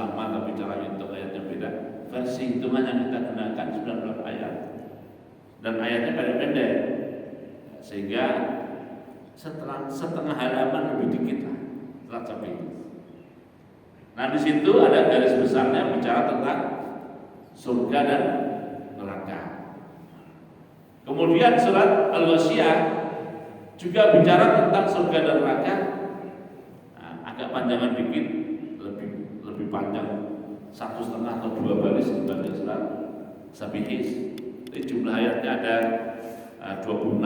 sama tapi cara hitung ayatnya beda. Versi hitungan yang kita gunakan 19 ayat dan ayatnya pendek-pendek, sehingga setengah halaman lebih dikit lah surat Safi. Nah di situ ada garis besarnya bicara tentang surga dan neraka. Kemudian surat Al-Ghasyiyah juga bicara tentang surga dan neraka. Nah, agak panjangan dikit, lebih panjang 1,5 atau 2 baris dibanding surat Sabihis. Jadi jumlah ayatnya ada 26.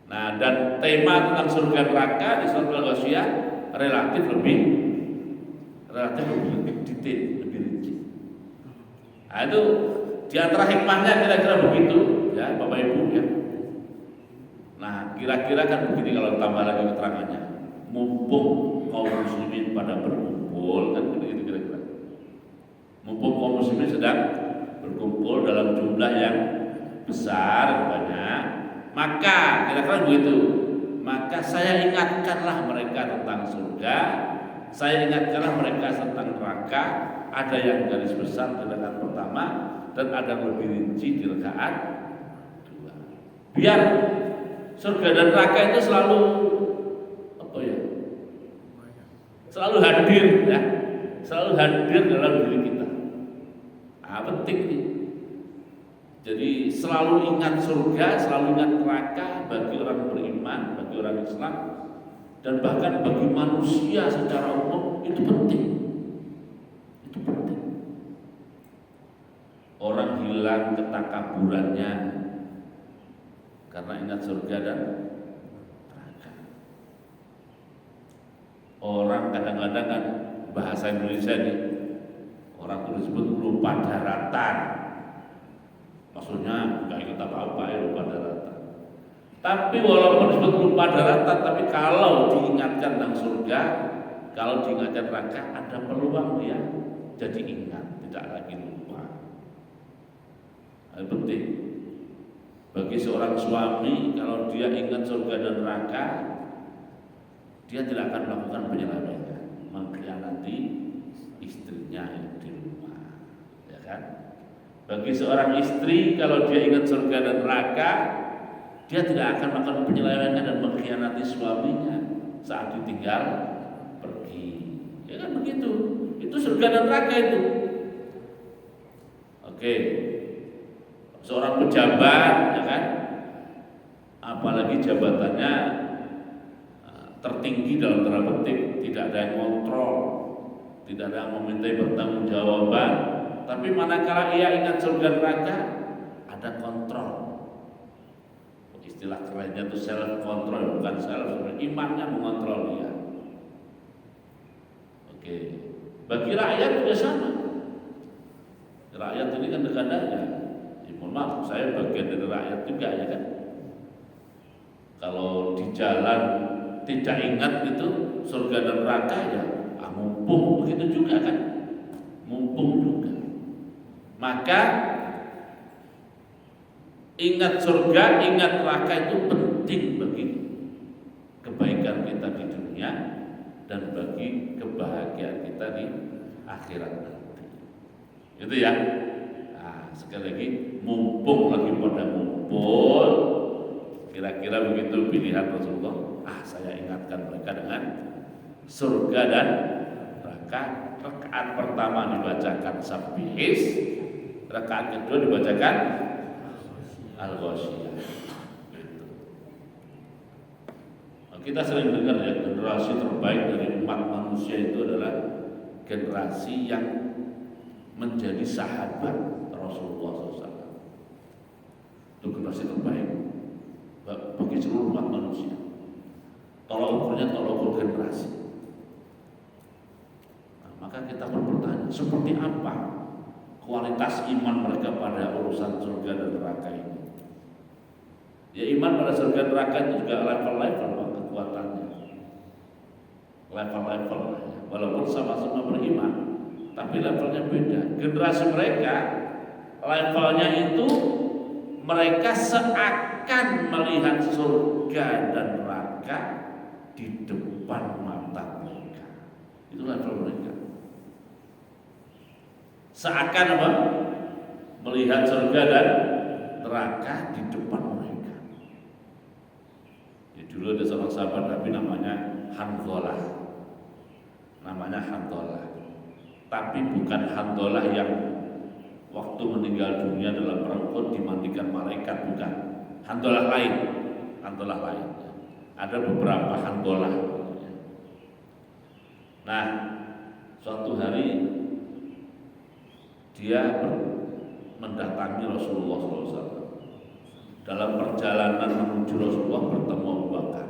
Nah, dan tema tentang surga neraka di surat Al-Ghasyiyah relatif lebih detail, lebih rinci. Nah, itu di antara hikmahnya kira-kira begitu, ya Bapak Ibu ya. Nah, kira-kira kan begini kalau tambah lagi keterangannya. Mumpung kaum muslimin pada berkumpul, kan begitu kira-kira. Mumpung kaum muslimin sedang berkumpul dalam jumlah yang besar, banyak, maka kira-kira begitu. Maka saya ingatkanlah mereka tentang surga, saya ingatkanlah mereka tentang neraka. Ada yang garis besar di rakaat pertama dan ada yang lebih rinci di rakaat kedua. Biar surga dan neraka itu selalu selalu hadir ya, selalu hadir dalam diri kita. Penting nih. Jadi selalu ingat surga, selalu ingat neraka bagi orang beriman, bagi orang Islam, dan bahkan bagi manusia secara umum itu penting. Itu penting. Orang hilang ketakaburannya karena ingat surga dan neraka. Orang kadang-kadang kan bahasa Indonesia nih, orang itu disebut lupa daratan. Maksudnya nggak ingat apa-apa ya, lupa daratan. Tapi walaupun disebut lupa daratan, tapi kalau diingatkan tentang surga, kalau diingatkan neraka, ada peluang dia jadi ingat, tidak lagi lupa. Itu penting. Bagi seorang suami, kalau dia ingat surga dan neraka, dia tidak akan melakukan penyelewengan, mengkhianati istrinya yang di rumah, ya kan? Bagi seorang istri, kalau dia ingat surga dan neraka, dia tidak akan melakukan penyelewengan dan mengkhianati suaminya saat ditinggal pergi. Ya kan begitu. Itu surga dan neraka itu. Oke. Seorang pejabat, ya kan? Apalagi jabatannya tertinggi dalam tanda petik, tidak ada yang kontrol, tidak ada yang memintai pertanggungjawaban. Tapi manakala ia ingat surga neraka, ada kontrol. Istilah kerennya itu self control, bukan self, imannya mengontrol dia. Oke. Bagi rakyat juga sama. Rakyat ini kan dekadanya. Mohon maaf, saya bagian dari rakyat juga ya kan. Kalau di jalan tidak ingat itu surga dan neraka ya, mumpung begitu juga kan, mumpung juga. Maka ingat surga, ingat neraka itu penting bagi kebaikan kita di dunia dan bagi kebahagiaan kita di akhirat nanti. Itu ya. Nah, sekali lagi, mumpung lagi pada ngumpul, kira-kira begitu pilihan Rasulullah. Saya ingatkan mereka dengan surga dan neraka. Rakaat pertama dibacakan Sabihis, rakaat kedua dibacakan Al-Ghasyiyah. Kita sering dengar ya, generasi terbaik dari umat manusia itu adalah generasi yang menjadi sahabat Rasulullah SAW. Itu generasi terbaik bagi seluruh umat manusia. Tolak ukurnya tolak ukur generasi. Nah, maka kita bertanya, seperti apa kualitas iman mereka pada urusan surga dan neraka ini? Ya, iman pada surga neraka itu juga level-level kekuatannya, level-level. Walaupun sama-sama beriman, tapi levelnya beda. Generasi mereka levelnya itu mereka seakan melihat surga dan neraka di depan mata mereka. seakan apa? Melihat surga dan neraka di depan mereka. Ya, dulu ada seorang sahabat Nabi namanya Hanzalah. Tapi bukan Hanzalah yang waktu meninggal dunia dalam perang Uhud dimandikan malaikat, bukan. Hanzalah lain. Ada beberapa Hanzalah. Nah, suatu hari dia mendatangi Rasulullah SAW. Dalam perjalanan menuju Rasulullah bertemu Abu Bakar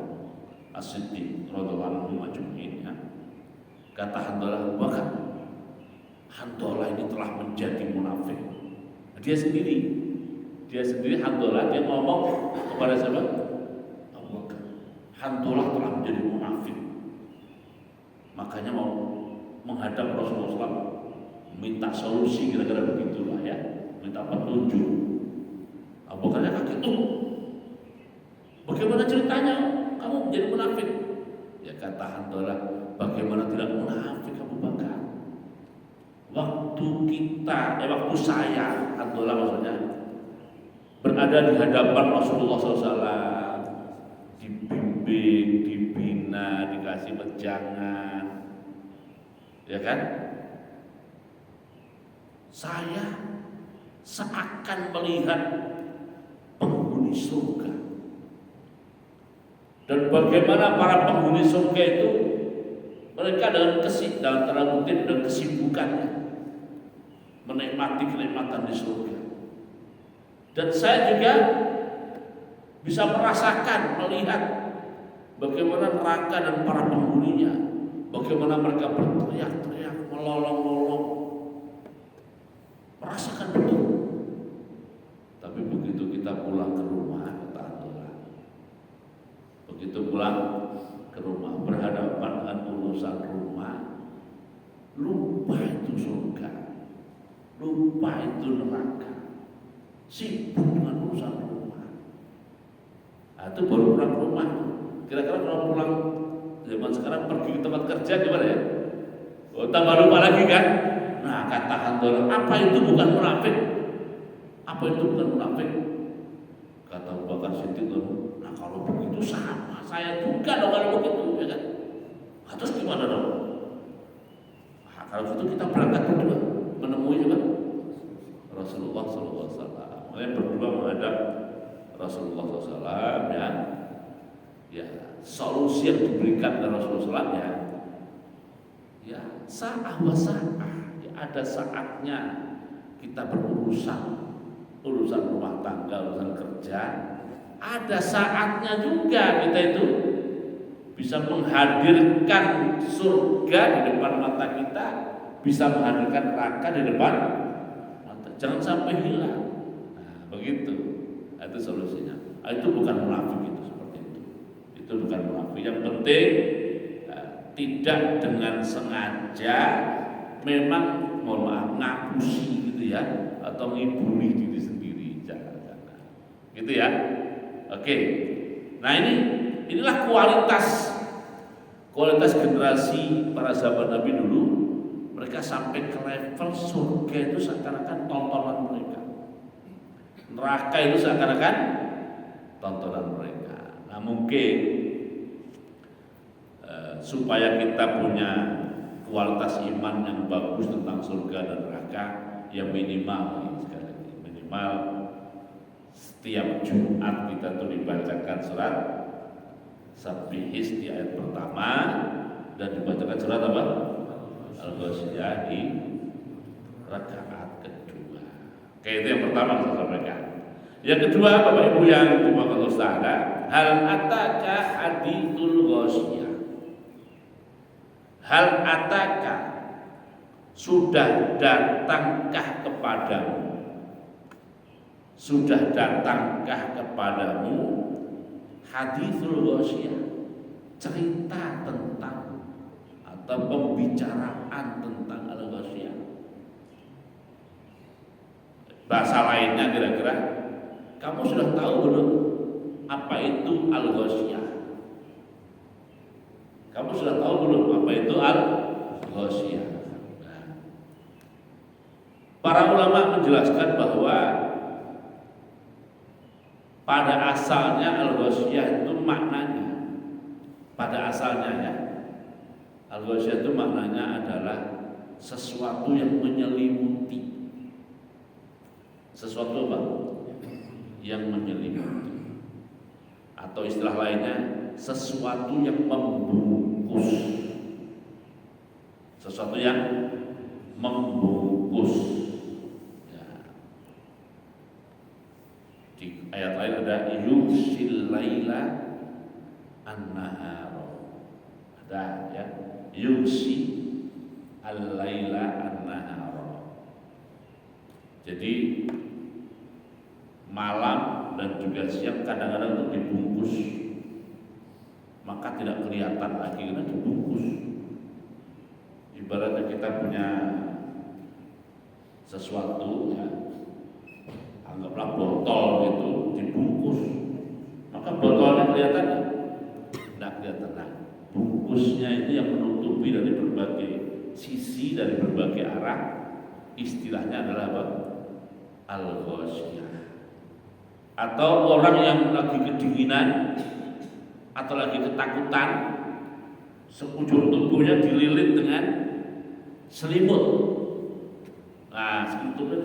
As-Siddiq radhiyallahu anhu majmu'in. Kata Hanzalah, Abu Bakar, Hanzalah ini telah menjadi munafik. Dia sendiri Hanzalah, dia ngomong kepada siapa? Abu Bakar, Hanzalah telah menjadi munafik. Makanya mau menghadap Rasulullah SAW, minta solusi, kira-kira begitulah ya, minta petunjuk. Abu Bakar kaget, bagaimana ceritanya kamu menjadi munafik? Ya kata Hanzalah, bagaimana tidak munafik Abu Bakar? Waktu saya, Hanzalah maksudnya, berada di hadapan Rasulullah SAW, dibimbing, dibina, dikasih wejangan, ya kan? Saya seakan melihat penghuni surga. Dan bagaimana para penghuni surga itu, mereka dengan kesibukannya menikmati kenikmatan di surga. Dan saya juga bisa merasakan, melihat bagaimana neraka dan para penghuninya, bagaimana mereka berteriak-teriak, melolong-lolong, merasakan betul. Tapi begitu kita pulang ke rumah, kata Hanzalah, begitu pulang ke rumah, berhadapan dengan urusan rumah, lupa itu surga, lupa itu neraka, sibuk dengan urusan rumah. Nah, itu baru pulang rumah. Kira-kira kalau pulang zaman sekarang pergi ke tempat kerja gimana ya? Oh, tambah lupa lagi kan? Nah, kata Hanzalah, apa itu bukan munafik? Kata Abu Bakar Siddiq, nah kalau begitu sama saya juga dong kalau begitu, ya kan? Terus gimana dong? Nah, kalau gitu kita berangkat berdua menemui juga Rasulullah SAW. Mulai berdua menghadap Rasulullah SAW, ya solusi yang diberikan oleh Rasulullah SAW, ya sa'ah wa sa'ah. Ada saatnya kita urusan rumah tangga, urusan kerja. Ada saatnya juga kita itu bisa menghadirkan surga di depan mata kita, bisa menghadirkan neraka di depan mata. Jangan sampai hilang. Nah, begitu. Itu solusinya. Itu bukan munafik, itu seperti itu. Itu bukan munafik. Yang penting tidak dengan sengaja, memang mohon maaf ngapusi gitu ya, atau ngibuli diri sendiri, jangan gitu ya. Oke. Nah, inilah kualitas generasi para sahabat Nabi dulu. Mereka sampai ke level surga itu seakan-akan tontonan mereka, neraka itu seakan-akan tontonan mereka. Nah, mungkin supaya kita punya kualitas iman yang bagus tentang surga dan neraka, ya minimal setiap Jumat kita tuh dibacakan surat Sabbihis di ayat pertama dan dibacakan surat apa? Al-Ghasyiyah di rakaat kedua. Oke, itu yang pertama saya sampaikan. Yang kedua, Bapak Ibu yang dimaksud Ustaz, hal ataka hadithul ghasyiyah. Hal ataka, sudah datangkah kepadamu? Sudah datangkah kepadamu hadithul ghasyiyah, cerita tentang atau pembicaraan tentang al-ghasyiyah? Bahasa lainnya kira-kira, kamu sudah tahu belum apa itu al-ghasyiyah? Kamu sudah tahu belum apa itu al-ghasyiyah? ulama menjelaskan bahwa pada asalnya al-ghasyiyah itu maknanya, pada asalnya ya, al-ghasyiyah itu maknanya adalah sesuatu yang menyelimuti. Sesuatu apa? Yang menyelimuti. Atau istilah lainnya, sesuatu yang membungkus. Sesuatu yang membungkus. Ya. Di ayat lain ada yughsil laila an-nahar. Ada ya, yughsi al-laila an-nahar. Jadi malam dan juga siang kadang-kadang itu dibungkus, maka tidak kelihatan lagi karena dibungkus. Ibaratnya kita punya sesuatu ya, anggaplah botol gitu dibungkus, maka botolnya kelihatan ya? Tidak kelihatan. Nah, bungkusnya itu yang menutupi dari berbagai sisi, dari berbagai arah. Istilahnya adalah apa? Al-ghasyiyah. Atau orang yang lagi kedinginan atau lagi ketakutan, sekujur tubuhnya dililit dengan selimut. Nah, selimut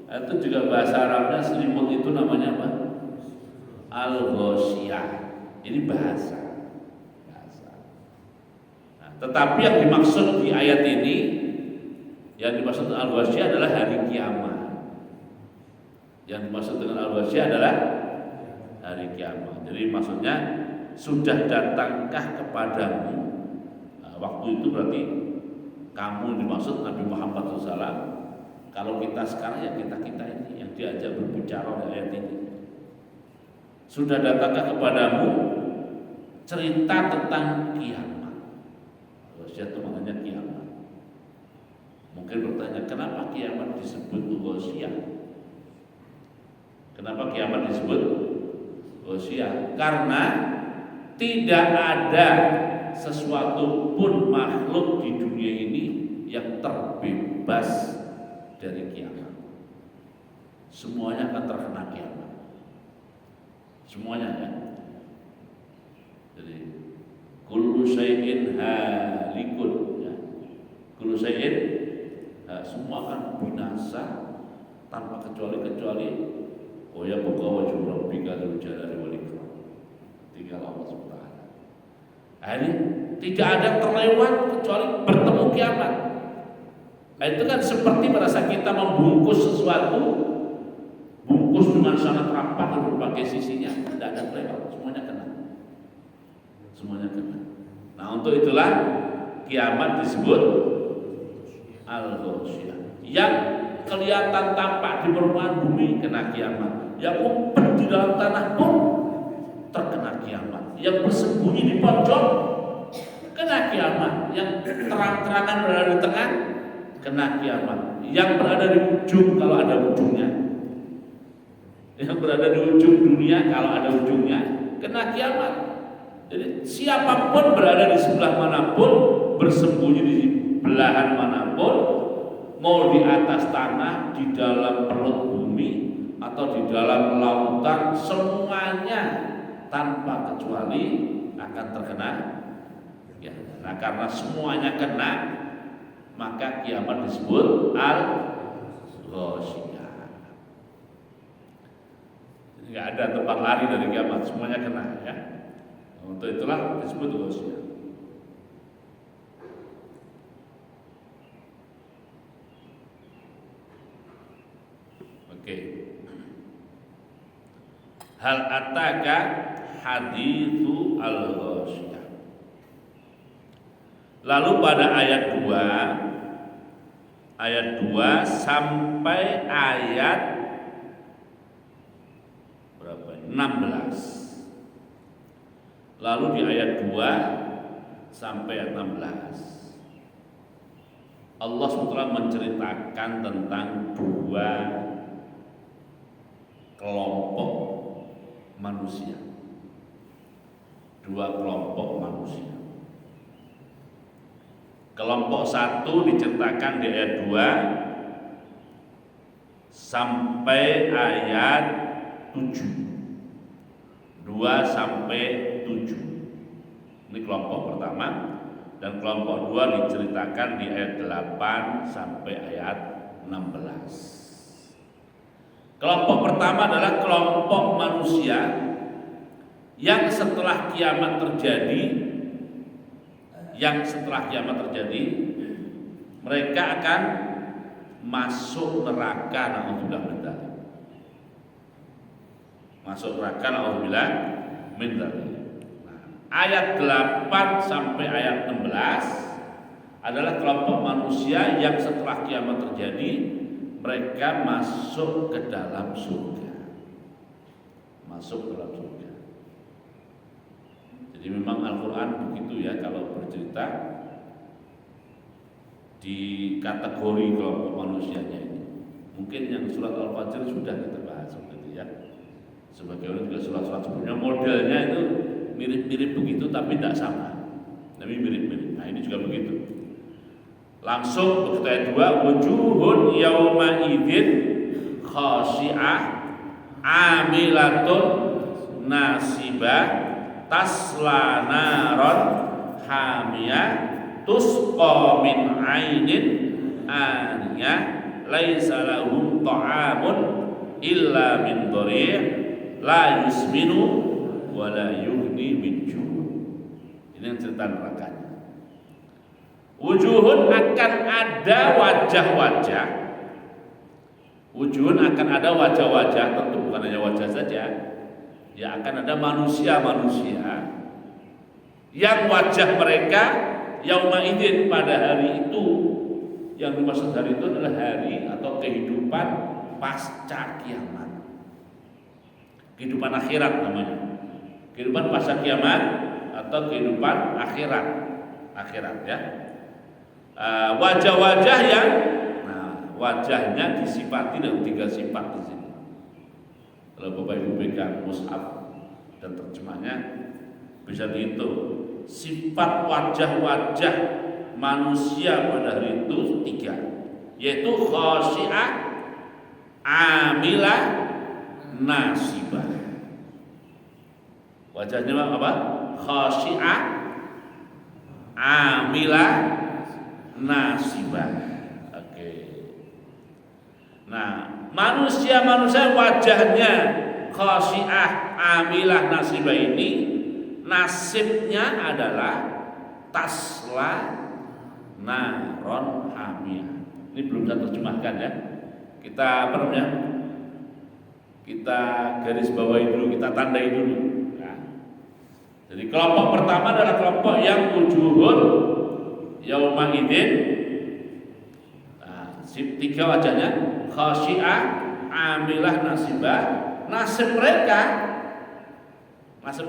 itu juga bahasa Arabnya, selimut itu namanya apa? Al-ghasyiyah. Ini bahasa. Nah, tetapi yang dimaksud di ayat ini, yang dimaksud al-ghasyiyah adalah hari kiamat. Yang dimaksud dengan al-ghasyiyah adalah hari kiamat. Jadi maksudnya sudah datangkah kepadamu, nah, waktu itu berarti kamu dimaksud Nabi Muhammad SAW. Kalau kita sekarang ya kita ini yang diajak berbicara oleh ayat ini. Sudah datangkah kepadamu cerita tentang kiamat. Ghasyiyah itu maknanya kiamat. Mungkin bertanya, kenapa kiamat disebut ghasyiyah? Kenapa kiamat disebut ghasyiyah? Karena tidak ada sesuatu pun makhluk di dunia ini yang terbebas dari kiamat. Semuanya akan terkena kiamat. Semuanya ya. Jadi kullu syai'in halikun ya. Kullu syai'in semua akan binasa tanpa kecuali oh ya buka wajah rabbika dzul jalali wal ikram. Tinggal Allah Subhanahu. Nah, ini tidak ada terlewat kecuali bertemu kiamat. Nah, itu kan seperti pada saat kita membungkus sesuatu, bungkus dengan sangat rapat di berbagai sisinya, tidak ada terlewat, semuanya kena. Semuanya kena. Nah, untuk itulah kiamat disebut al-ghasyiyah. Yang kelihatan tampak di permukaan bumi kena kiamat, yang umpet di dalam tanah pun terkena kiamat, yang bersembunyi di pojok kena kiamat, yang terang-terangan berada di tengah kena kiamat, yang berada di ujung kalau ada ujungnya, yang berada di ujung dunia kalau ada ujungnya kena kiamat. Jadi siapapun berada di sebelah manapun, bersembunyi di belahan manapun, mau di atas tanah, di dalam perut bumi, atau di dalam lautan, semuanya tanpa kecuali akan terkena ya. Nah, karena semuanya kena, maka kiamat disebut al-ghasyiyah. Jadi nggak ada tempat lari dari kiamat, semuanya kena ya. Untuk itulah disebut ghasyiyah. Oke. Hal ataka hadithu al-ghasyiyah. Lalu pada ayat 2 sampai ayat berapa? 16. Lalu di ayat 2 sampai ayat 16 Allah SWT menceritakan tentang dua kelompok manusia. Dua kelompok manusia. Kelompok satu diceritakan di ayat 2 sampai ayat 7. 2 sampai 7. Ini kelompok pertama, dan kelompok 2 diceritakan di ayat 8 sampai ayat 16. Kelompok pertama adalah kelompok manusia yang setelah kiamat terjadi, mereka akan masuk neraka, naudzubillah min dzalik. Masuk neraka, naudzubillah min dzalik. Ayat 8 sampai ayat 16 adalah kelompok manusia yang setelah kiamat terjadi, mereka masuk ke dalam surga. Masuk ke dalam surga. Jadi memang Al-Quran begitu ya, kalau bercerita di kategori kelompok manusianya ini. Mungkin yang surat Al-Fajr sudah kita bahas seperti ya. Sebagai juga surat-surat sebelumnya modelnya itu mirip-mirip begitu, tapi tidak sama. Tapi mirip-mirip. Nah ini juga begitu. Langsung begitu ayat 2, wujuhun yauma idzin khashi'ah amilatun nasibah tasla naron hamiyah tusqa min ainin aniyah laisa lahum ta'amun illa min dhari' la yusminu wa la yughni min ju'. Ini yang cerita nerakanya. Wujuhun akan ada wajah-wajah. Wujuhun akan ada wajah-wajah, tentu bukan hanya wajah saja. Ya akan ada manusia-manusia yang wajah mereka yauma idzin pada hari itu. Yang dimaksud hari itu adalah hari atau kehidupan pasca kiamat. Kehidupan akhirat namanya. Kehidupan pasca kiamat atau kehidupan akhirat ya. Wajah-wajah yang wajahnya disifati dengan 3 sifat di sini. Kalau Bapak Ibu pegang mushaf dan terjemahnya bisa dihitung. Sifat wajah-wajah manusia pada hari itu 3, yaitu khashi'ah, amilah, nasibah. Wajahnya apa? Khashi'ah, amilah, nasibah. Oke. Nah, manusia-manusia wajahnya khashi'ah, amilah, nasibah ini nasibnya adalah tasla naron hamiyah. Ini belum saya terjemahkan ya. Kita apa namanya? Kita garis bawahi dulu, kita tandai dulu. Nah, jadi kelompok pertama adalah kelompok yang wujuhun yauma idzin. Nah, 3 wajahnya khashi'ah, amilah, nasibah. Nasib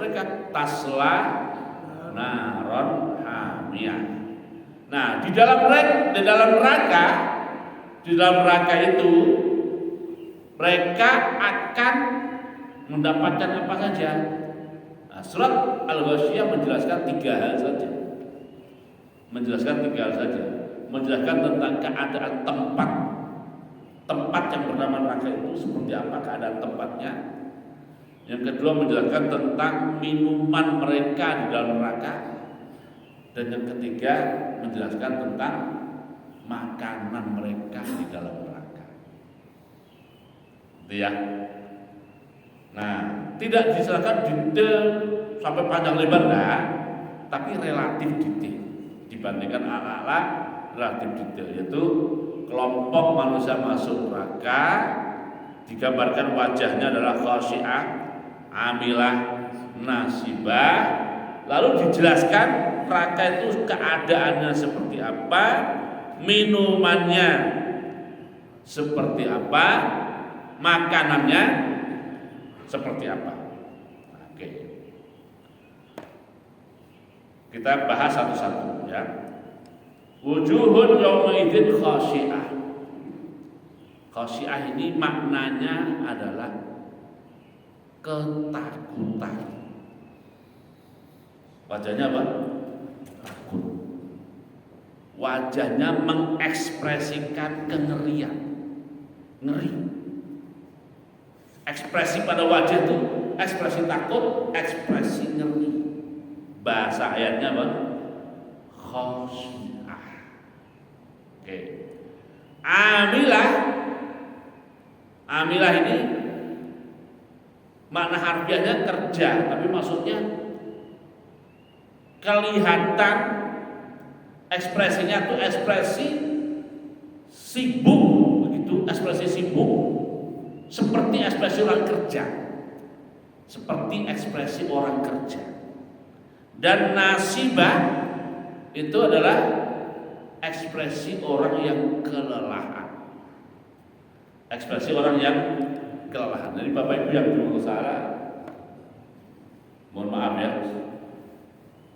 mereka tasla naron hamiyah. Nah, di dalam neraka itu mereka akan mendapatkan apa saja. Nah, surat Al-Ghasyiyah menjelaskan 3 hal saja. Menjelaskan tentang keadaan tempat yang bernama neraka itu seperti apa keadaan tempatnya. Yang kedua menjelaskan tentang minuman mereka di dalam neraka. Dan yang ketiga menjelaskan tentang makanan mereka di dalam neraka. Itu ya. Nah, tidak dijelaskan detail sampai panjang lebar tapi relatif detail dibandingkan ala-ala relatif detail, yaitu kelompok manusia masuk neraka digambarkan wajahnya adalah khashi'ah, amilah, nasibah. Lalu dijelaskan neraka itu keadaannya seperti apa, minumannya seperti apa, makanannya seperti apa. Oke. Kita bahas satu-satu ya. Wujuhun yauma idzin khashi'ah. Khashi'ah ini maknanya adalah ketakutan. Wajahnya apa? Takut. Wajahnya mengekspresikan kengerian, ngeri. Ekspresi pada wajah itu ekspresi takut, ekspresi ngeri. Bahasa ayatnya apa? Khosyi'ah. Oke. Amilah ini makna harfiahnya kerja, tapi maksudnya kelihatan ekspresinya tuh ekspresi sibuk, begitu, ekspresi sibuk seperti ekspresi orang kerja. Seperti ekspresi orang kerja. Dan nasibah itu adalah ekspresi orang yang kelelahan. Ekspresi orang yang kelelahan. Jadi Bapak Ibu yang berusaha, mohon maaf ya,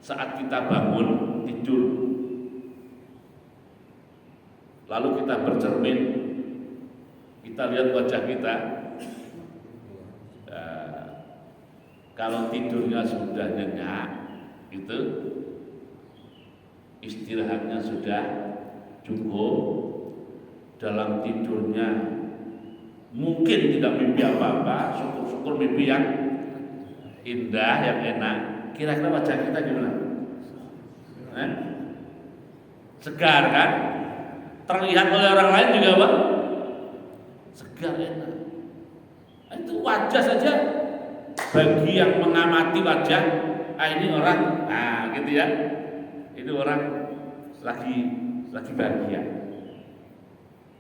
saat kita bangun tidur, lalu kita bercermin, kita lihat wajah kita. Kalau tidurnya sudah nyenyak, itu istirahatnya sudah cukup, dalam tidurnya mungkin tidak mimpi apa-apa, syukur-syukur mimpi yang indah, yang enak. Kira-kira wajah kita gimana? Segar kan? Terlihat oleh orang lain juga apa? Segar, enak. Itu wajah saja. Bagi yang mengamati wajah, ini orang, gitu ya. Ini orang lagi bahagia.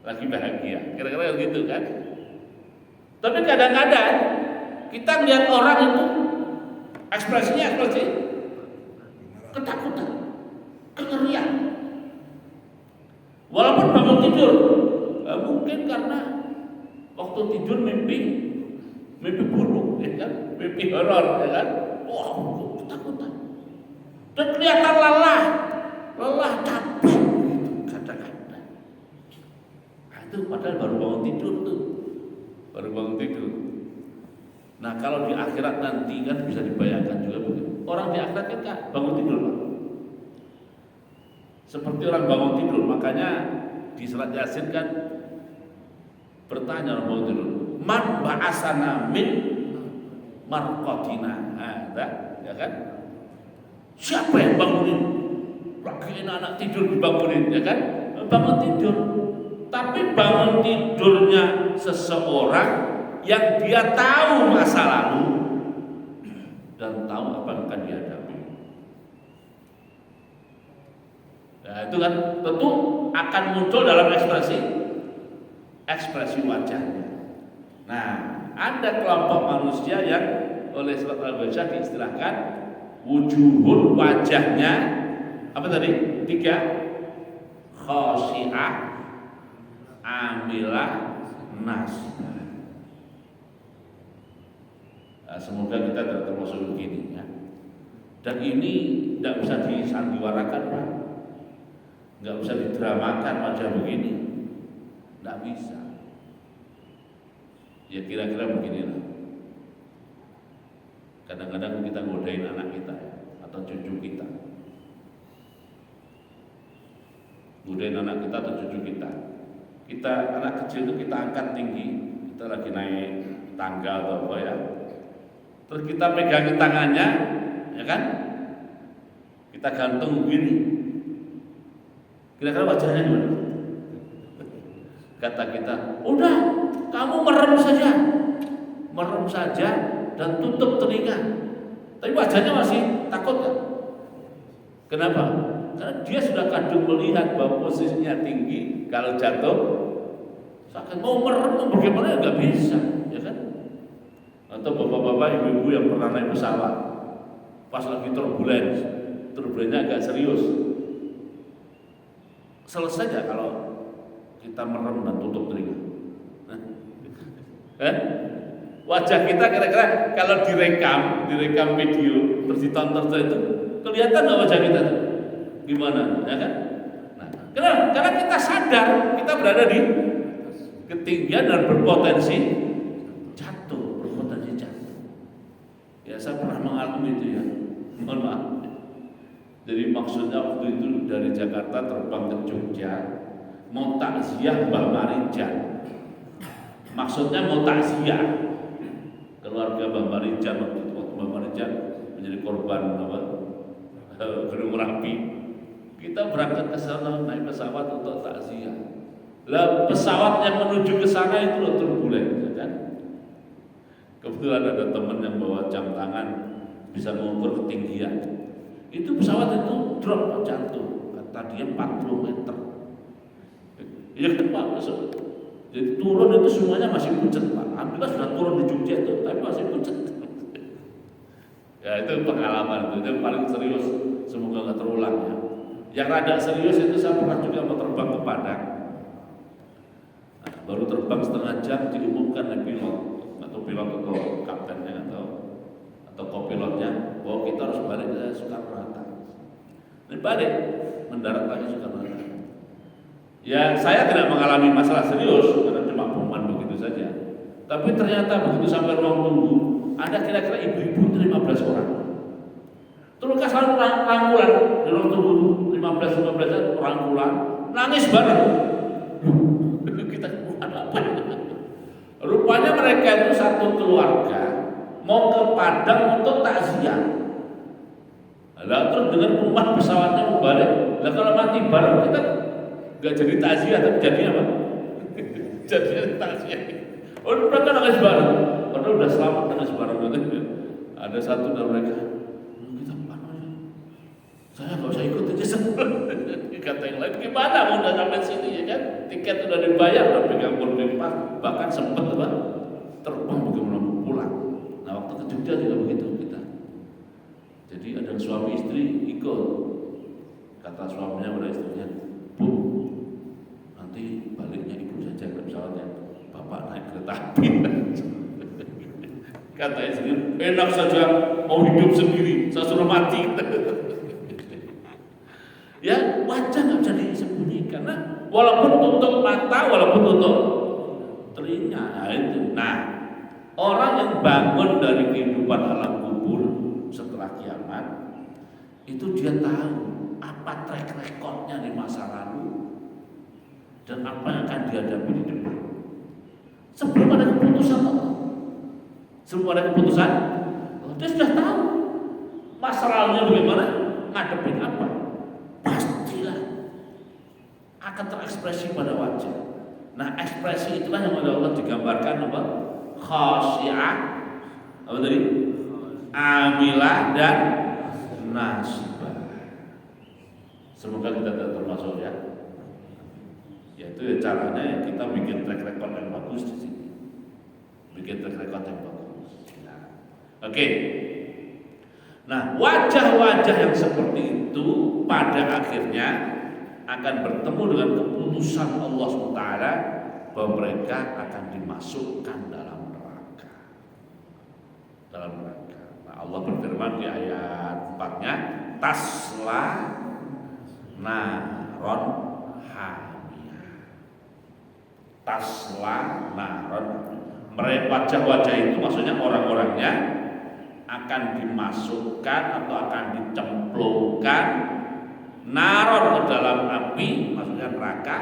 Lagi bahagia. Kira-kira gitu kan? Tapi kadang-kadang kita melihat orang itu ekspresinya ekspresi ketakutan, kengerian. Walaupun bangun tidur, mungkin karena waktu tidur mimpi buruk, ya kan? Mimpi horor, ya kan? Wah, ketakutan. Dan kelihatan lelah capek, kata-kata. Itu padahal baru bangun tidur tuh. Baru bangun tidur. Nah, kalau di akhirat nanti kan bisa dibayangkan juga begitu. Orang di akhirat kan bangun tidur, Pak. Seperti orang bangun tidur, makanya di surat Yasin kan bertanya orang bangun tidur, "Man ba'asana min marqatina?" Ya kan? Siapa yang bangunin? Lagi anak tidur dibangunin, ya kan? Bangun tidur. Tapi bangun tidurnya seseorang yang dia tahu masa lalu dan tahu apa yang akan dihadapi. Nah, itu kan tentu akan muncul dalam ekspresi wajahnya. Nah, ada kelompok manusia yang oleh surat Al-Baqarah diistilahkan wujuhun, wajahnya apa tadi? 3, khosyi'ah, amilah, nasibah. Nah, semoga kita tidak termasuk begini ya. Dan ini tidak bisa disandiwarakan, Pak. Nggak bisa didramakan wajah begini. Nggak bisa. Ya kira-kira beginilah. Kadang-kadang kita ngodain anak kita atau cucu kita. Ngodain anak kita atau cucu kita. Kita anak kecil itu kita angkat tinggi, kita lagi naik tangga atau apa ya. Terus kita pegangin tangannya, ya kan? Kita gantung begini. Kira-kira wajahnya gimana? Kata kita, udah, kamu merem saja dan tutup telinga. Tapi wajahnya masih takut kan? Kenapa? Karena dia sudah kadung melihat bahwa posisinya tinggi, kalau jatuh, seakan mau merem, mau bagaimana nggak bisa, ya kan? Atau bapak-bapak, ibu-ibu yang pernah naik pesawat, pas lagi turbulensinya agak serius, selesai nggak kalau kita merem dan tutup telinga? Wajah kita kira-kira kalau direkam video terus ditonton itu kelihatan nggak wajah kita tuh? Gimana, ya kan? Nah, karena kita sadar kita berada di ketinggian dan berpotensi jatuh. Ya saya pernah mengalami itu ya. Mohon maaf. Jadi maksudnya waktu itu dari Jakarta terbang ke Jogja, mau takziah Mbah Marijan. Maksudnya mau takziah. keluarga Mbak Marijan waktu Mbak Marijan menjadi korban Gunung Merapi. Kita berangkat ke sana naik pesawat untuk takziah. Lah pesawat yang menuju ke sana itu loh turbulen, kan? Kebetulan ada teman yang bawa jam tangan bisa mengukur ketinggian. Itu pesawat itu drop jatuh, tadinya 40 meter. Ya kan Pak, jadi turun itu semuanya masih pucet Pak. Alhamdulillah sudah turun di Jogja itu, tapi masih pucet. Ya itu pengalaman, itu yang paling serius. Semoga nggak terulang ya. Yang rada serius itu saya pernah juga mau terbang ke Padang. Nah, baru terbang setengah jam diumumkan oleh pilot atau kaptennya atau kopilotnya bahwa kita harus balik ke Soekarno-Hatta. Dan balik mendarat lagi Soekarno-Hatta. Ya saya tidak mengalami masalah serius karena cuma pengumuman begitu saja. Tapi ternyata begitu sampai ruang tunggu ada kira-kira ibu-ibu 15 orang. Terus selalu rangkulan di ruang tunggu 15 rangkulan nangis bareng. Kita apa? Rupanya mereka itu satu keluarga mau ke Padang untuk takziah. Lalu terus dengan rumah pesawatnya mau balik. Lah kalau mati bareng kita nggak jadi takziah tapi jadi apa? Jadi takziah. Oh mereka nangis bareng. Padahal udah selamat nangis bareng. Ada satu dari mereka. Kita apa? Saya nggak usah ikut aja sebelum. Kata yang lain gimana mau udah sampai sini ya kan? Tiket udah dibayar, udah pegang boarding pass, bahkan sempat apa? Terbang bagaimana mau pulang. Nah waktu ke Jogja juga begitu kita. Jadi ada suami istri ikut. Kata suaminya pada istrinya, Bu, nanti baliknya ibu saja ke pesawatnya, bapak naik kereta api. Kata istrinya, enak saja mau hidup sendiri, saya suruh mati. Ya wajah nggak bisa disembunyikan. Nah, walaupun tutup mata, walaupun tutup telinga, nah itu. Nah, orang yang bangun dari kehidupan alam kubur setelah kiamat, itu dia tahu apa track recordnya di masa lalu dan apa yang akan dihadapi di depan. Sebelum ada keputusan, dia sudah tahu masa lalunya bagaimana, ngadepin apa. Pastilah akan terekspresi pada wajah. Nah ekspresi itulah yang oleh Allah digambarkan apa? Khasyi'ah, apa tadi? Amilah dan nasibah. Semoga kita tidak termasuk ya. Yaitu ya caranya kita bikin track record yang bagus di sini. Bikin track record yang bagus. Nah, oke. Nah, wajah-wajah yang seperti itu pada akhirnya akan bertemu dengan keputusan Allah SWT bahwa mereka akan dimasukkan dalam neraka. Nah, Allah berfirman di ayat 4-nya, tasla naron hamiyah. Tasla naron. Mereka wajah-wajah itu maksudnya orang-orangnya akan dimasukkan atau akan dicemplungkan naron ke dalam api, maksudnya neraka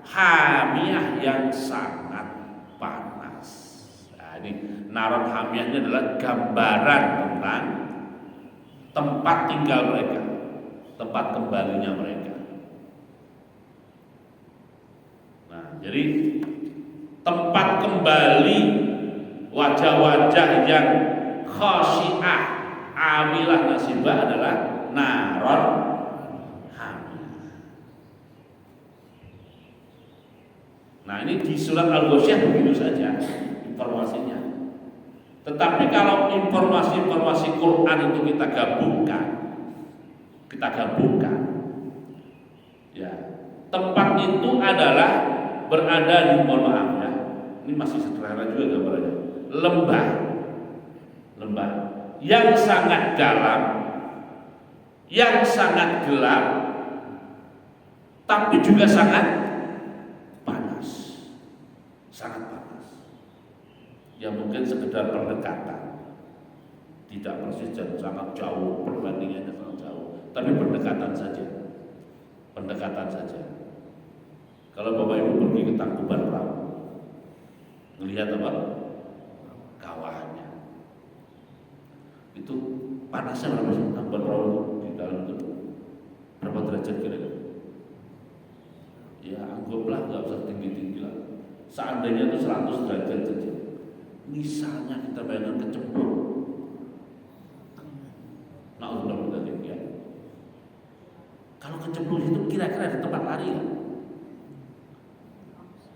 hamiyah yang sangat panas. Nah, ini naron hamiyah ini adalah gambaran tentang tempat tinggal mereka, tempat kembalinya mereka. Nah, jadi tempat kembali wajah-wajah yang khasyi'ah amilah nasibah adalah naron hamiyah. Nah ini di surat Al-Ghasyiyah begitu saja informasinya. Tetapi kalau informasi-informasi Quran itu kita gabungkan, ya tempat itu adalah berada di, mohon maaf ya, ini masih sederhana juga gambarnya, lembah yang sangat dalam, yang sangat gelap, tapi juga sangat panas. Ya mungkin sekedar pendekatan, tidak persis dan sangat jauh, perbandingannya sangat jauh, tapi pendekatan saja. Kalau Bapak Ibu pergi ke Tangkuban Perahu, melihat apa? Kawahnya. Itu panasnya berapa sih? Tambah perahu di dalam itu berapa derajat kira-kira? Ya anggaplah nggak usah tinggi-tinggi lah. Seandainya itu 100 derajat saja. Misalnya kita bayangkan kecemplung. Nah udah ya. Kalau kecemplung itu kira-kira ada tempat lari kan?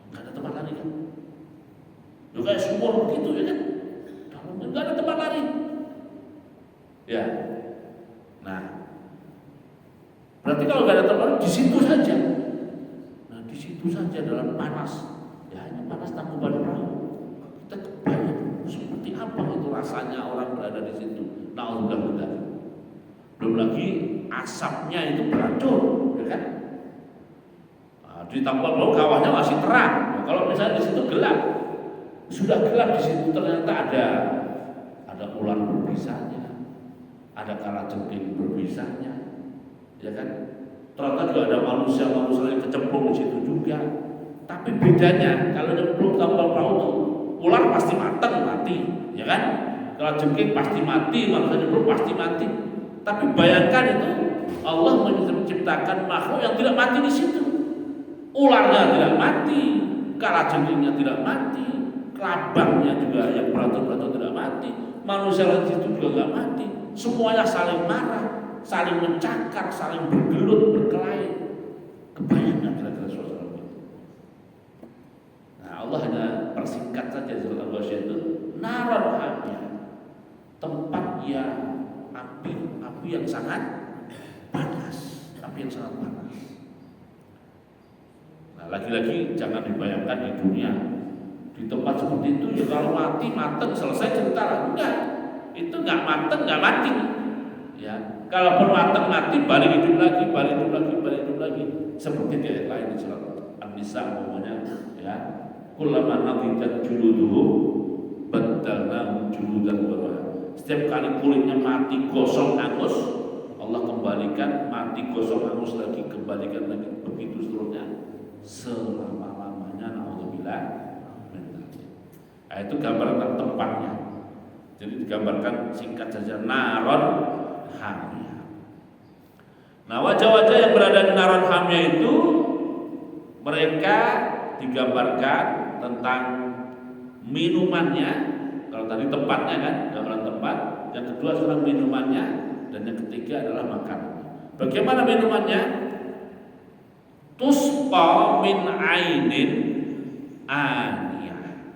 Nggak ada tempat lari kan? Ya kayak sumur begitu ya kan? Dalamnya nggak ada tempat lari. Ya. Nah, berarti kalau nggak ada tempat lari di situ saja. Nah di situ saja dalam panas. Ya hanya panas tanggupan perahu. Kita kebayang seperti apa itu rasanya orang berada di situ. Nah udah. Belum lagi asapnya itu beracun, ya kan? Nah, di tambal bawah kawahnya masih terang. Nah, kalau misalnya di situ gelap, sudah gelap di situ ternyata ada ular berbisanya, ada kalajengking berbisanya, ya kan? Ternyata juga ada manusia yang kecemplung di situ juga. Tapi bedanya kalau nyemplung tambal perahu itu ular pasti mati, ya kan? Kalajengking pasti mati, manusia nyemplung pasti mati. Tapi bayangkan itu Allah menciptakan makhluk yang tidak mati di situ. Ularnya tidak mati, kalajengkingnya tidak mati, kelabangnya juga yang beratur-beratur tidak mati, manusia di situ juga tidak mati. Semuanya saling marah, saling mencakar, saling bergelut, berkelahi. Kebayangkan kira-kira suasana itu. Nah Allah hanya persingkat saja surat Al-Ghasyiyah itu naron hamiyah, tempat yang api yang sangat panas, Nah, lagi-lagi jangan dibayangkan di dunia di tempat seperti itu ya kalau mati mateng selesai cerita lah. Enggak, itu nggak mateng nggak mati. Ya, kalau mateng mati balik hidup lagi. Seperti di ayat lain di surat An-Nisa umumnya, ya. Kullama nadhidat juluduhum baddalnahum juludan ghayraha. Setiap kali kulitnya mati gosong angus, Allah kembalikan, mati gosong angus lagi, kembalikan lagi, begitu seterusnya selama-lamanya. Na'udzubillah. Nah, itu gambaran tentang tempatnya. Jadi digambarkan singkat saja naron hamiyah. Nah wajah-wajah yang berada di naron hamiyah itu mereka digambarkan tentang minumannya. Kalau tadi tempatnya kan, gambaran tempat. Yang kedua sekarang minumannya, dan yang ketiga adalah makanannya. Bagaimana minumannya? Tusqa min ainin aniyah.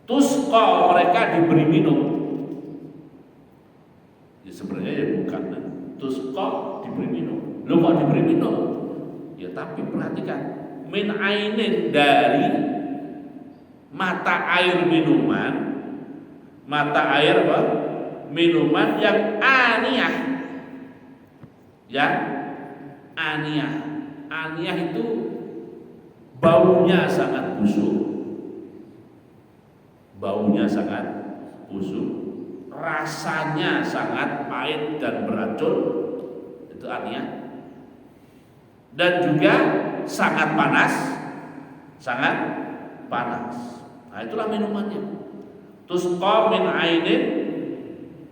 Tusqa, mereka diberi minum. Ya sebenarnya ya bukan. Tusqa diberi minum. Lu kok diberi minum? Ya tapi perhatikan, min ainin, dari mata air minuman. Mata air apa? Minuman yang aniyah. Ya, aniyah. Aniyah itu baunya sangat busuk. Rasanya sangat pahit dan beracun. Itu aniyah. Dan juga sangat panas. Nah, itulah minumannya. Tusqa min ainin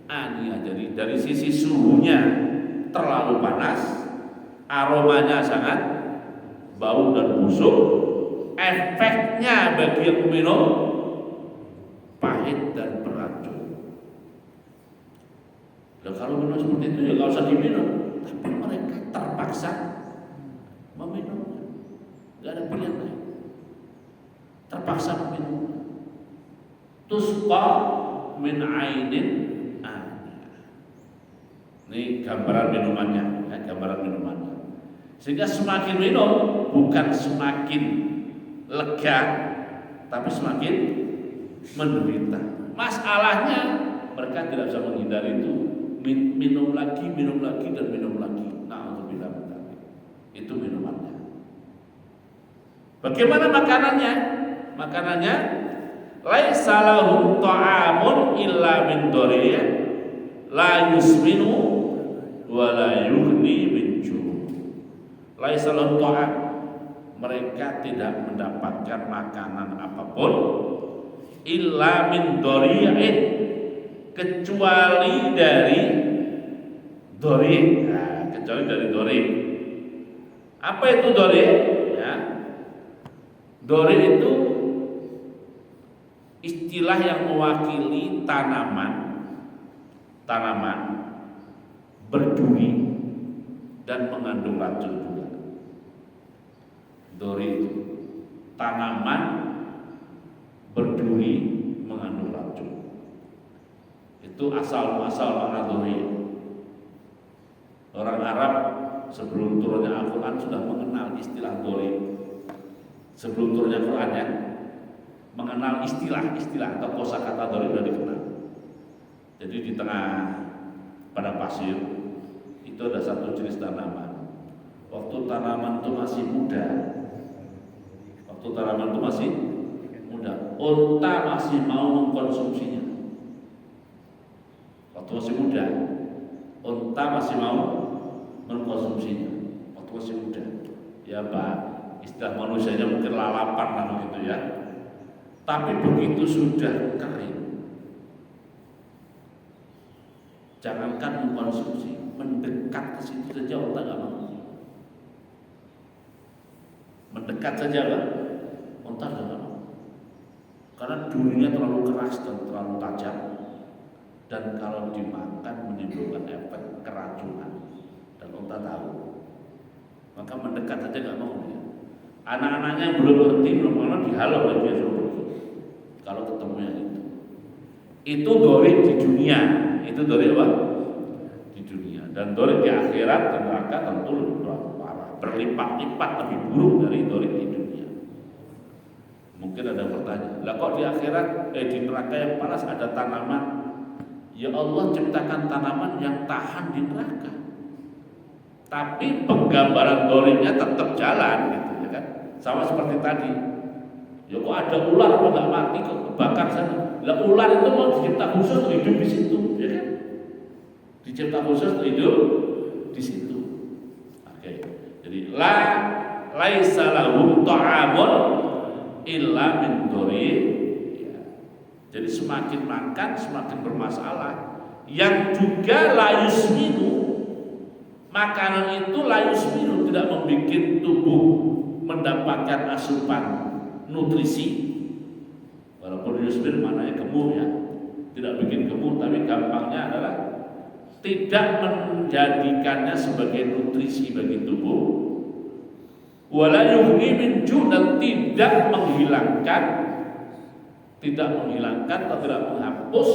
aniyah. Jadi dari sisi suhunya terlalu panas, aromanya sangat bau dan busuk, efeknya bagi yang minum pahit dan beracun. Nah, kalau minum seperti itu ya nggak usah diminum, tapi mereka terpaksa meminumnya, nggak ada pilihan lain, terpaksa meminum. Tusqa min ainin aniyah. Ini gambaran minumannya, ya, Sehingga semakin minum bukan semakin lega, tapi semakin menderita. Masalahnya mereka tidak bisa menghindari itu, minum lagi. Na'udzubillah min dzalik. Itu minumannya. Bagaimana makanannya? Laisa lahum ta'amun illa min dhariyah la yusminu wa la yughni min ju'. Laisa lahum ta'am, mereka tidak mendapatkan makanan apapun illa min dhariyah, kecuali dari dori. Nah, kecuali dari dori. Apa itu dori? Ya. Dori itu istilah yang mewakili tanaman berduri dan mengandung racun juga. Dori itu tanaman berduri mengandung racun. Itu asal makna dori. Orang Arab sebelum turunnya Al-Quran sudah mengenal istilah dori. Sebelum turunnya Quran ya, mengenal istilah atau kosakata dori sudah dikenal. Jadi di tengah pada pasir itu ada satu jenis tanaman. Waktu tanaman itu masih muda, unta masih mau mengkonsumsinya. Waktu masih muda, unta masih mau mengkonsumsinya. Waktu masih muda, ya Pak, istilah manusianya mungkin lalapan lah begitu ya. Tapi begitu sudah kering, jangankan mengkonsumsi, mendekat ke situ saja unta nggak mau. Mendekat saja Pak, unta nggak mau. Karena durinya terlalu keras dan terlalu tajam, dan kalau dimakan menimbulkan efek keracunan, dan unta tahu, maka mendekat saja nggak mau dia. Anak-anaknya yang belum ngerti, belum mengenal, dihalau oleh dia suruh pergi. Kalau ketemu yang itu dori di dunia, itu dori apa? Di dunia. Dan dori di akhirat dan neraka tentu lebih parah, berlipat-lipat lebih buruk dari dori di dunia. Mungkin ada pertanyaan, lah kok di akhirat, di neraka yang panas ada tanaman? Ya Allah ciptakan tanaman yang tahan di neraka, tapi penggambaran dorinya tetap jalan gitu ya kan. Sama seperti tadi, ya kok ada ular kok nggak mati kok kebakar sana. Lah ular itu mau dicipta khusus untuk hidup di situ, ya kan? Dicipta khusus untuk hidup di situ. Oke. Jadi laisa lahum ta'amun illa min dori. Ya. Jadi semakin makan semakin bermasalah. Yang juga layusminu, makanan itu layusminu, tidak membuat tubuh mendapatkan asupan nutrisi. Walaupun yusmir maknanya gemuk ya, tidak bikin gemuk, tapi gampangnya adalah tidak menjadikannya sebagai nutrisi bagi tubuh. Wala yughni min ju', dan tidak menghilangkan atau tidak menghapus,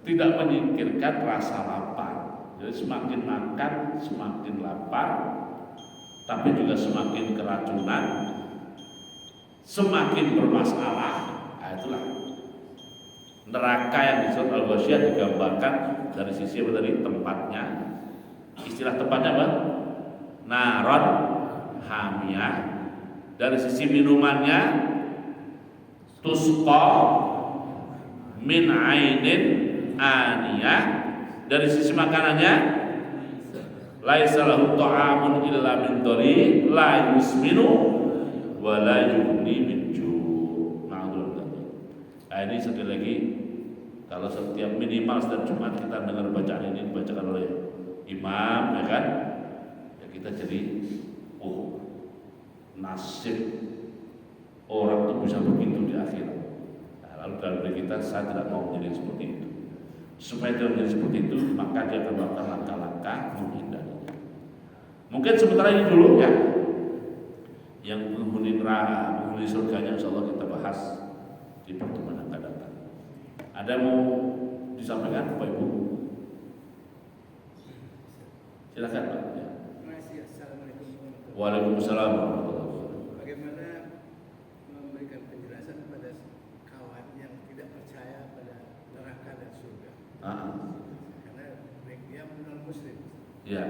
tidak menyingkirkan rasa lapar. Jadi semakin makan semakin lapar, tapi juga semakin keracunan, semakin bermasalah. Nah, itulah neraka yang disebut Al-Ghasyiyah digambarkan dari sisi apa tadi? Tempatnya. Istilah tempatnya apa? Naron hamiyah. Dari sisi minumannya, tusqa min ainin aniyah. Dari sisi makanannya, laisa lahu ta'amun illa min dhari la yusminu wa la yughni min ju'. Nah, ini sekali lagi, kalau setiap minimal setiap Jumat kita dengar bacaan ini dibacakan oleh imam, ya kan? Ya kita jadi nasib orang itu bisa begitu di akhirat. Nah, lalu dalam diri kita, saya tidak mau menjadi seperti itu. Supaya tidak menjadi seperti itu, maka dia akan melakukan langkah-langkah menghindarinya. Mungkin sementara ini dulu ya, yang menghuni surganya insyaallah kita bahas di pertemuan yang akan datang. Ada yang mau disampaikan Bapak Ibu? Silakan Pak. Ya. Assalamualaikum warahmatullahi wabarakatuh. Waalaikumsalam. Bagaimana memberikan penjelasan kepada kawan yang tidak percaya pada neraka dan surga? Karena dia non muslim. Ya.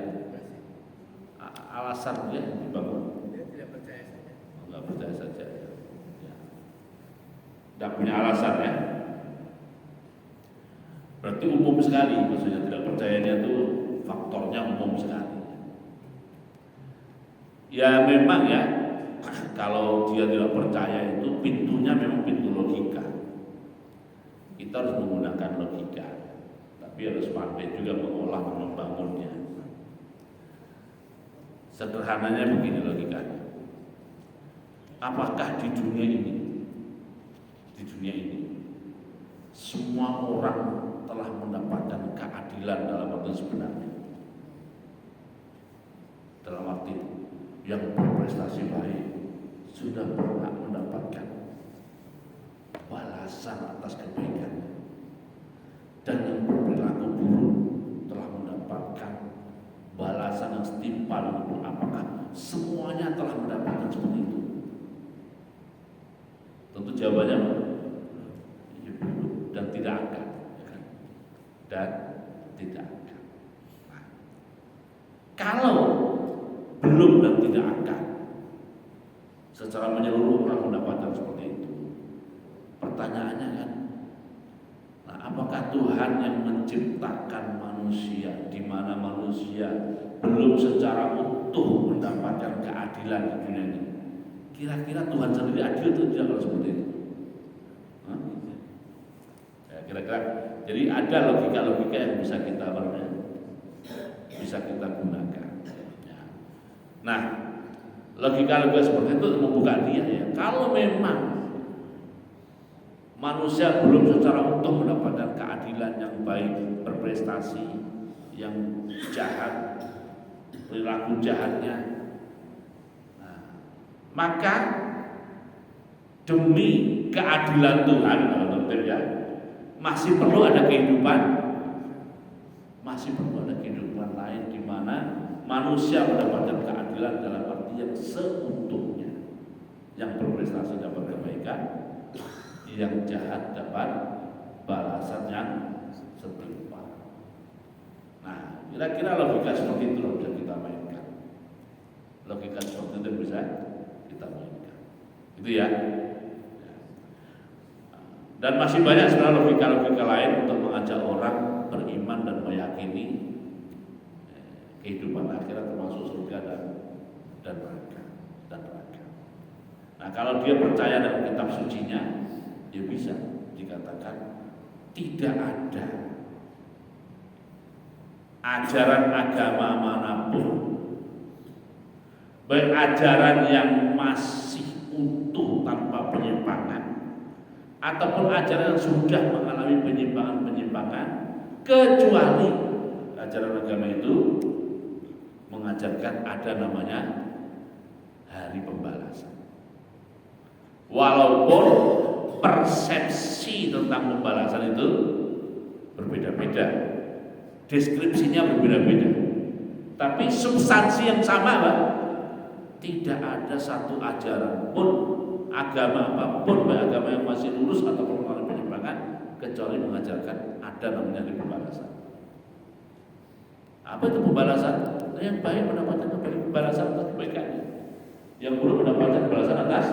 Alasan dia dibangun. Dia tidak percaya saja. Enggak percaya saja. Ya. Tidak punya alasan ya. Berarti umum sekali, maksudnya tidak percayanya itu faktornya umum sekali. Ya memang ya, kalau dia tidak percaya itu pintunya memang pintu logika. kita harus menggunakan logika, tapi harus pandai juga mengolah, membangunnya. Sederhananya begini logikanya. Apakah di dunia ini semua orang telah mendapatkan keadilan dalam arti sebenarnya? Dalam arti yang berprestasi baik sudah pernah mendapatkan balasan atas kebaikannya, dan yang berperilaku buruk telah mendapatkan balasan yang setimpal. Apakah semuanya telah mendapatkan seperti itu? Tentu jawabannya ya, belum dan tidak akan, ya kan? Dan tidak akan. Nah, kalau belum dan tidak akan secara menyeluruh orang mendapatkan seperti itu, pertanyaannya kan, nah apakah Tuhan yang menciptakan manusia, di mana manusia belum secara utuh mendapatkan keadilan di dunia ini, kira-kira Tuhan sendiri adil atau tidak kalau seperti itu? Ya, kira-kira, jadi ada logika-logika yang bisa kita gunakan. Ya. Nah, logika-logika seperti itu membuka dia ya. Kalau memang manusia belum secara utuh mendapatkan keadilan yang baik, berprestasi, yang jahat, perilaku jahatnya, nah, maka demi keadilan Tuhan, ya, masih perlu ada kehidupan, lain di mana manusia mendapatkan keadilan dalam arti yang seutuhnya, yang berprestasi dapat kebaikan, yang jahat dapat balasan yang setimpal. Nah, kira-kira logika seperti itu bisa kita mainkan. Logika seperti itu bisa kita mainkan. Itu ya. Dan masih banyak sebenarnya logika-logika lain untuk mengajak orang beriman dan meyakini kehidupan akhirat, termasuk surga dan neraka. Nah, kalau dia percaya dengan kitab sucinya, dia bisa dikatakan tidak ada ajaran agama manapun, baik ajaran yang masih utuh tanpa penyimpangan ataupun ajaran yang sudah mengalami penyimpangan, kecuali ajaran agama itu mengajarkan ada namanya hari pembalasan. Walaupun persepsi tentang pembalasan itu berbeda-beda, deskripsinya berbeda-beda, tapi substansi yang sama, Pak. Tidak ada satu ajaran pun, agama apapun, baik agama yang masih lurus ataupun mengalami penyimpangan, kecuali mengajarkan ada namanya hari pembalasan. Apa itu pembalasan? Yang baik mendapatkan balasan atas kebaikannya, yang buruk mendapatkan balasan atas.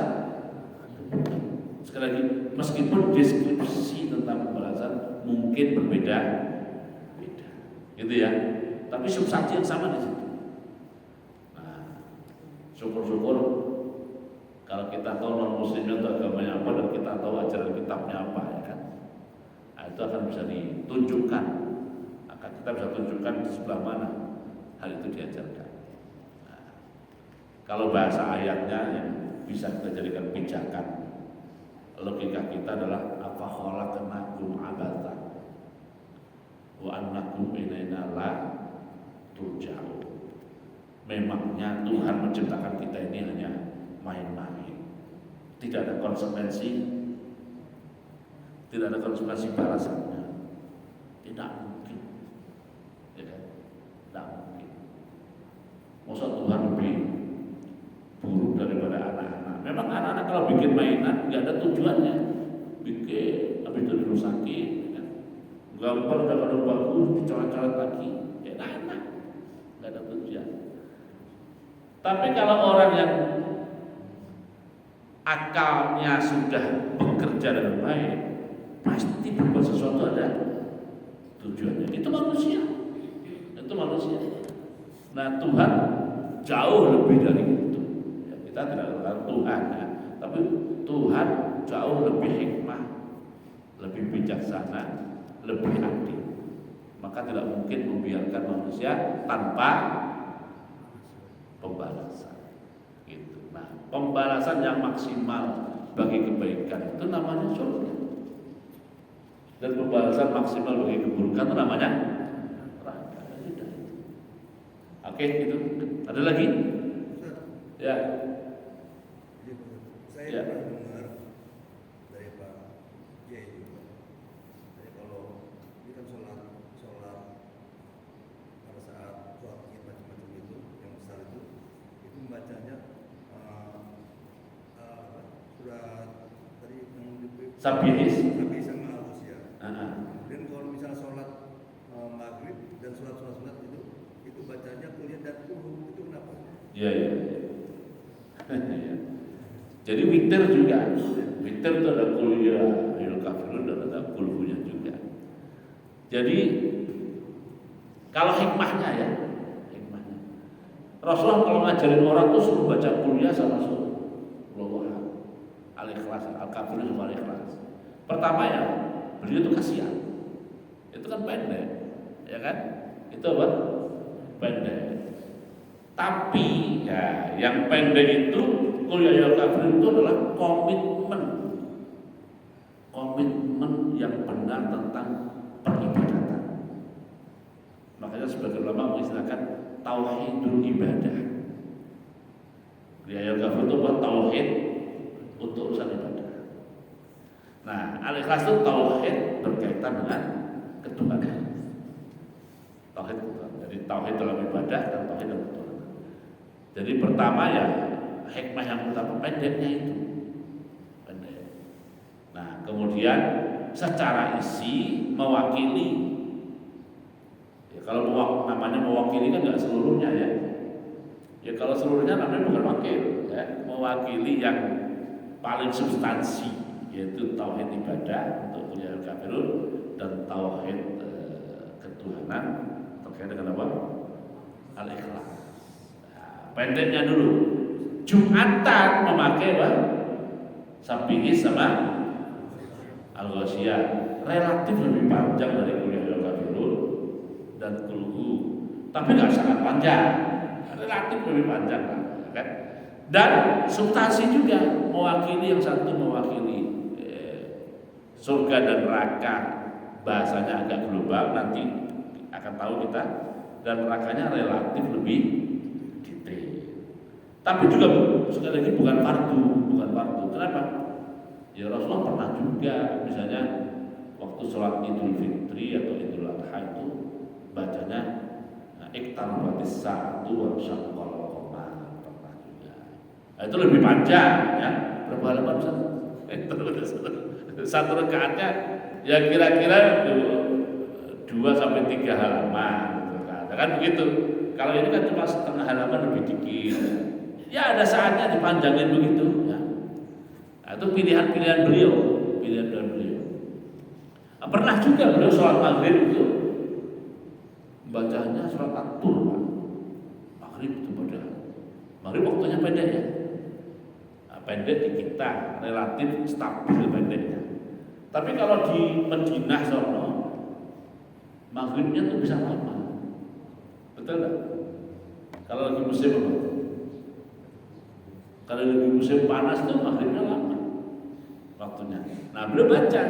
Sekali lagi, meskipun deskripsi tentang pembalasan mungkin berbeda, gitu ya, tapi substansi yang sama di situ. Nah, syukur-syukur kalau kita tahu non muslimnya itu agamanya apa dan kita tahu ajaran kitabnya apa, ya kan? Nah, itu akan bisa ditunjukkan, kita bisa tunjukkan di sebelah mana hal itu diajarkan. Nah, kalau bahasa ayatnya yang bisa kita jadikan pijakan, logika kita adalah apa khalaqnakum abatha wa annakum ilaina la turja'un. Memangnya Tuhan menciptakan kita ini hanya main-main, tidak ada konsekuensi, balasannya, tidak mungkin, ya kan? Tidak mungkin. Masa Tuhan lebih buruk daripada anak-anak? Memang anak-anak kalau bikin mainan nggak ada tujuannya, bikin habis itu dirusakin, ya kan? Gambar udah kadang bagus, dicoret-coret lagi, ya enak, nggak ada tujuan. Tapi kalau orang yang akalnya sudah bekerja dengan baik, pasti berbuat sesuatu ada tujuannya. Itu manusia. Nah, Tuhan jauh lebih dari itu. Ya, kita tidak tahu Tuhan, ya, tapi Tuhan jauh lebih hikmah, lebih bijaksana, lebih adil. Maka tidak mungkin membiarkan manusia tanpa pembalasan. Gitu. Nah, pembalasan yang maksimal bagi kebaikan itu namanya surga. Dan pembalasan maksimal bagi keburukan itu namanya neraka. Oke, itu. Ada lagi? Ya. Saya Ya. pernah dengar dari Pak Kiai juga. Jadi kalau ini kan sholat pada saat sholat Id macam-macam itu yang besar itu membacanya surat tadi yang Sabihis. Nabi sama Al-Husia. Dan kalau misalnya sholat maghrib dan sholat itu bacanya kuliah dan kulhu, itu kenapa? Iya. Jadi witir juga. Witir itu ada kuliah, ayul kafirun, dan ada kulhunya juga. Jadi kalau hikmahnya ya, Rasulullah kalau ngajarin orang tuh suruh baca kuliah sama suruh Al-Ikhlas, Al-Kafirun sama Al-Ikhlas. Pertama ya, beliau itu kasihan. Itu kan pendek, ya kan? Itu apa? Pendek. Tapi ya, yang pendek itu kuliah Al-Kafirun itu adalah komitmen yang benar tentang peribadatan. Makanya sebagian ulama mengistilahkan tauhidul ibadah. Kuliah Al-Kafirun itu buat tauhid untuk urusan ibadah. Nah, Al-Ikhlas itu tauhid berkaitan dengan ketuhanan. Tauhid ketuhanan. Jadi tauhid dalam ibadah dan tauhid dalam ketuhanan. Jadi pertama ya hikmah yang utama pendeknya itu. Pendek. Nah, kemudian secara isi mewakili. Ya, kalau namanya mewakili kan nggak seluruhnya ya. Ya kalau seluruhnya namanya bukan wakil, ya. Mewakili yang paling substansi, yaitu tauhid ibadah untuk kuliah Al-Kafirun dan tauhid ketuhanan terkait dengan apa? Al-Ikhlas. Nah, pendeknya dulu. Jumatan memakai apa? Sabihis sama Al-Ghasyiyah. Relatif lebih panjang dari kuliah Al-Kafirun dan kulhu, tapi nggak sangat panjang. Relatif lebih panjang kan? Dan substansi juga mewakili, yang satu mewakili surga dan neraka, bahasanya agak global, nanti akan tahu kita, dan nerakanya relatif lebih detail. Tapi juga sekali lagi bukan fardu. Kenapa? Ya Rasulullah pernah juga misalnya waktu sholat Idul Fitri atau Idul Adha itu bacanya iqtarabatis saatu wa syaqqal qamar, pernah juga. Nah, itu lebih panjang ya. Berapa halaman satu rakaatnya ya kira-kira 2 sampai 3 halaman kan begitu. Kalau ini kan cuma setengah halaman, lebih dikit. Ya ada saatnya dipanjangin begitu ya. Nah, itu pilihan beliau. Nah, pernah juga beliau sholat maghrib itu bacanya surat At-Tur, Pak. Maghrib itu padahal. Maghrib waktunya pendek ya. Nah, pendek di kita, relatif stabil pendeknya. Tapi kalau di Madinah sono, maghribnya tuh bisa lama. Betul nggak? Kalau lagi musim apa? Kalau lagi musim panas tuh maghribnya lama waktunya. Nah, beliau baca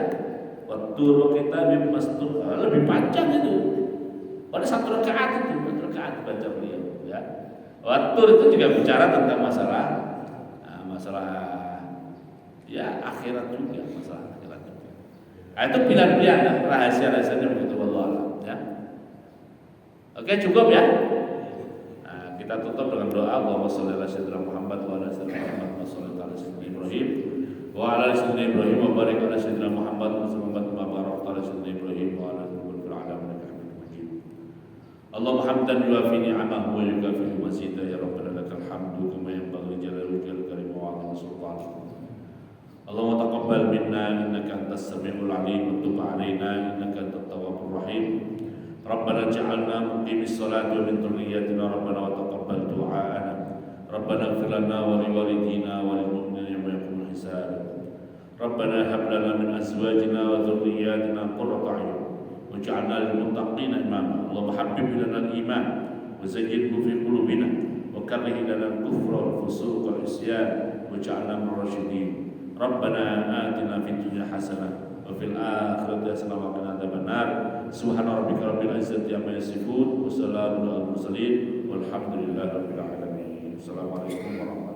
waktu kita mastur lebih panjang itu. Pada satu rakaat baca beliau ya. Waktu itu juga bicara tentang masalah ya akhirat juga, masalah akhirat juga. Nah, itu pilihan-pilihan rahasia-rahasianya begitu wallah ya. Oke, cukup ya. Nah, kita tutup dengan doa Allahumma shalli ala sayyidina Muhammad wa ala sayyidina Muhammad wa shalli ala sayyidina Ibrahim wa ala sayyidina Ibrahim wa barik ala sayyidina Muhammad wa sallallahu wa barakta ala sayyidina Ibrahim wa ala fil alamin innaka Hamidum Majid. Allahumma hamdan yuwafi ni'amahu wa yukafi mazida ya rabbana lakal hamdu kama yanbaghi li jalali wajhikal karim wa 'azimi sultanik. Allahumma taqabbal minna innaka antas samiul 'alim wa tub 'alaina innaka antat tawwabur rahim. Rabbana ja'alna muqimis salati wa min dhurriyyatina rabbana wa taqabbal du'aana. Rabbana ighfir lana wa li walidina wa lil mu'minina yawma yaqumul hisab. Rabbana hab lana min azwajina wa dhurriyyatina qurrata a'yun waj'alna lil muttaqina imama. Allahumma habbib ilana al-iman wa zayyinhu fi qulubina wa karrih ilana al-kufra wal fusuq wal isyan waj'alna minal rasyidin. Rabbana atina fid dunya hasanah wa fil akhirati hasanah wa qina adzabannar. Subhana rabbika rabbil izzati amma yasifun wa salamun alal mursalin walhamdulillahi rabbil alamin. Assalamualaikum warahmatullahi wabarakatuh.